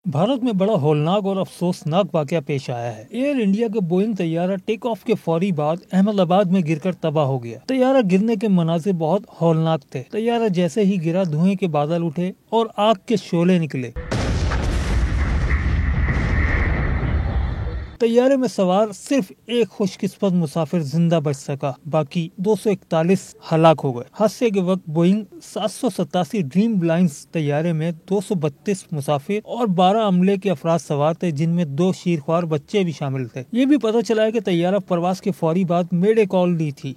भारत में बड़ा हौलनाक और अफसोसनाक वाकया पेश आया है। एयर इंडिया का बोइंग तैयारा टेक ऑफ के फौरी बाद अहमदाबाद में गिरकर तबाह हो गया। तैयारा गिरने के मनाज़िर बहुत हौलनाक थे। तैयारा जैसे ही गिरा धुएं के बादल उठे और आग के शोले निकले। तैयारे में सवार सिर्फ एक खुशकिस्मत मुसाफिर जिंदा बच सका, बाकी 241 हलाक हो गए। हादसे के वक्त बोइंग 787 ड्रीम लाइंस तैयारे में 232 मुसाफिर और 12 अमले के अफराद सवार थे, जिनमें 2 शीरख्वार बच्चे भी शामिल थे। ये भी पता चला है कि तैयारा प्रवास के फौरी बाद मेडे कॉल दी थी।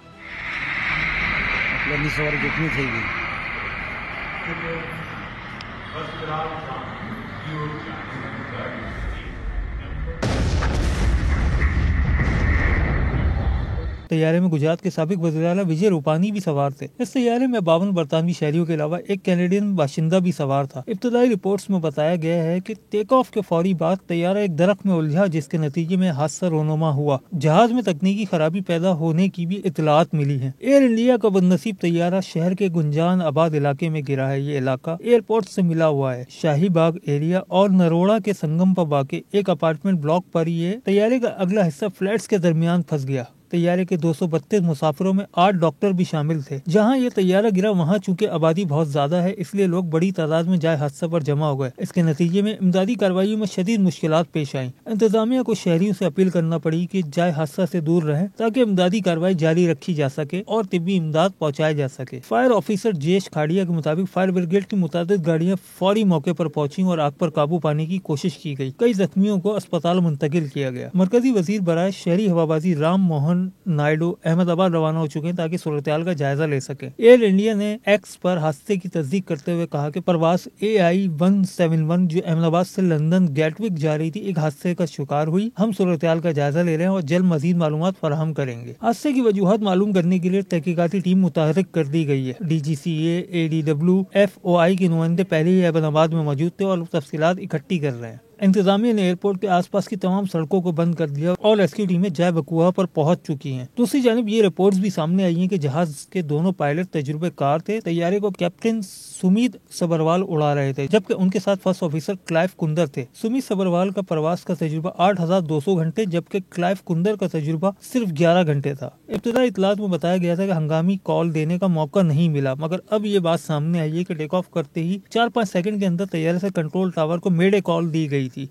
तैयारे में गुजरात के साबिक वज़ीर-ए-आला विजय रूपानी भी सवार थे। इस तैयारे में 52 बरतानवी शहरियों के अलावा एक कैनेडियन बाशिंदा भी सवार था। इब्तदाई रिपोर्ट्स में बताया गया है कि टेक ऑफ के फौरी बाद तैयारा एक दरख्त में उलझा, जिसके नतीजे में हादसा रोनुमा हुआ। जहाज में तकनीकी खराबी पैदा होने की भी इतलात मिली है। एयर इंडिया का बदनसीब तैयारा शहर के गुंजान आबाद इलाके में गिरा है। ये इलाका एयरपोर्ट से मिला हुआ है। शाही बाग एरिया और नरोड़ा के संगम पर वाक़े एक अपार्टमेंट ब्लॉक पर ये तैयारे का अगला हिस्सा फ्लैट्स के दरमियान फंस गया। तैयारे के 232 मुसाफिरों में 8 डॉक्टर भी शामिल थे। जहां ये तैयारा गिरा वहां चूंकि आबादी बहुत ज्यादा है, इसलिए लोग बड़ी तादाद में जाए हादसा पर जमा हो गए। इसके नतीजे में इमदादी कार्रवाई में शदीद मुश्किलात पेश आई। इंतजामिया को शहरियों से अपील करना पड़ी कि जाए हादसा से दूर रहें, ताकि इमदादी कार्रवाई जारी रखी जा सके और तिब्बी इमदाद पहुँचाई जा सके। फायर ऑफिसर जेश खाड़िया के मुताबिक फायर ब्रिगेड की मुतादिद गाड़ियाँ फौरी मौके पर पहुंची और आग पर काबू पाने की कोशिश की गई। कई जख्मियों को अस्पताल मुंतकिल किया गया। मरकजी वजीर बराए शहरी हवाबाजी राम मोहन नायडू अहमदाबाद रवाना हो चुके हैं, ताकि सूरत-ए-हाल का जायजा ले सके। एयर इंडिया ने एक्स पर हादसे की तस्दीक करते हुए कहा कि प्रवास AI-171 जो अहमदाबाद से लंदन गेटविक जा रही थी, एक हादसे का शिकार हुई। हम सूरत-ए-हाल का जायजा ले रहे हैं और जल्द मजीद मालूमात फराहम करेंगे। हादसे की वजूहत मालूम करने के लिए तहकीकाती टीम मुतहर्रिक कर दी गई है। DGCA, ADW, FOI के नुमाइंदे पहले ही अहमदाबाद में मौजूद थे और तफसीलात इकट्ठी कर रहे हैं। इंतजामिया ने एयरपोर्ट के आसपास की तमाम सड़कों को बंद कर दिया और रेस्क्यू टीमें जाए बकुआ पर पहुंच चुकी हैं। दूसरी जानिब ये रिपोर्ट्स भी सामने आई हैं कि जहाज के दोनों पायलट तजुर्बेकार थे। तैयारे को कैप्टन सुमित सबरवाल उड़ा रहे थे, जबकि उनके साथ फर्स्ट ऑफिसर क्लाइव कुंदर थे। सुमित सबरवाल का प्रवास का तजुर्बा 8200 घंटे, जबकि क्लाइव कुंदर का तजुर्बा सिर्फ 11 घंटे था। इब्तदाई इतलात में बताया गया था कि हंगामी कॉल देने का मौका नहीं मिला, मगर अब ये बात सामने आई है कि टेक ऑफ करते ही 4-5 सेकंड के अंदर तैयारे से कंट्रोल टावर को मेडे कॉल दी गई थी।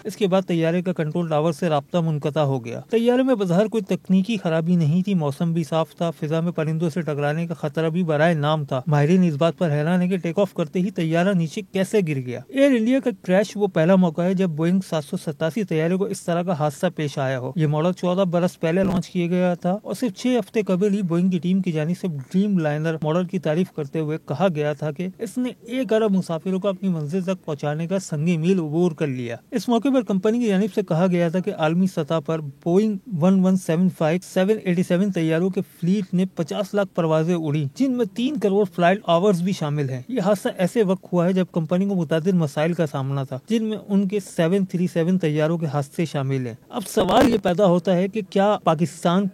इसके बाद तैयारे का कंट्रोल टावर से राब्ता मुनक़ता हो गया। तैयारे में बज़ाहिर कोई तकनीकी खराबी नहीं थी, मौसम भी साफ था, फिजा में परिंदों से टकराने का खतरा भी बराए नाम था। माहिरीन इस बात पर हैरान है कि टेक ऑफ करते ही तैयारा नीचे कैसे गिर गया। एयर इंडिया का क्रैश वो पहला मौका है जब बोइंग 787 तैयारे को इस तरह का हादसा पेश आया हो। ये मॉडल 14 बरस पहले लॉन्च किया गया था और सिर्फ 6 हफ्ते कबल ही बोइंग की टीम की जानिब से ड्रीम लाइनर मॉडल की तारीफ करते हुए कहा गया था कि इसने 1 अरब मुसाफिरों को अपनी मंजिल तक पहुँचाने का संगे मील अबूर कर लिया। इस मौके पर कंपनी की जानिब से कहा गया था कि आलमी सतह पर बोइंग 1175 787 तैयारों के फ्लीट ने 50 लाख परवाजें उड़ी, जिनमें 3 करोड़ फ्लाइट आवर्स भी शामिल हैं। ये हादसा ऐसे वक्त हुआ है जब कंपनी को मुतादिद मसाइल का सामना था, जिनमें उनके 737 तैयारों के हादसे शामिल हैं। अब सवाल ये पैदा होता है कि क्या पाकिस्तान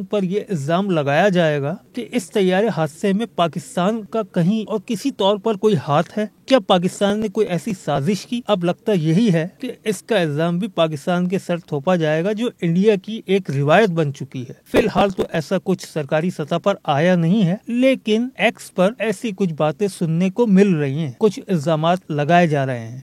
पर ये इल्जाम लगाया जाएगा कि इस तैयारे हादसे में पाकिस्तान का कहीं और किसी तौर पर कोई हाथ है? क्या पाकिस्तान ने कोई ऐसी साजिश की? अब लगता यही है कि इसका इल्जाम भी पाकिस्तान के सर थोपा जाएगा, जो इंडिया की एक रिवायत बन चुकी है। फिलहाल तो ऐसा कुछ सरकारी सतह पर आया नहीं है, लेकिन एक्स पर ऐसी कुछ बातें सुनने को मिल रही हैं, कुछ इल्जामात लगाए जा रहे हैं।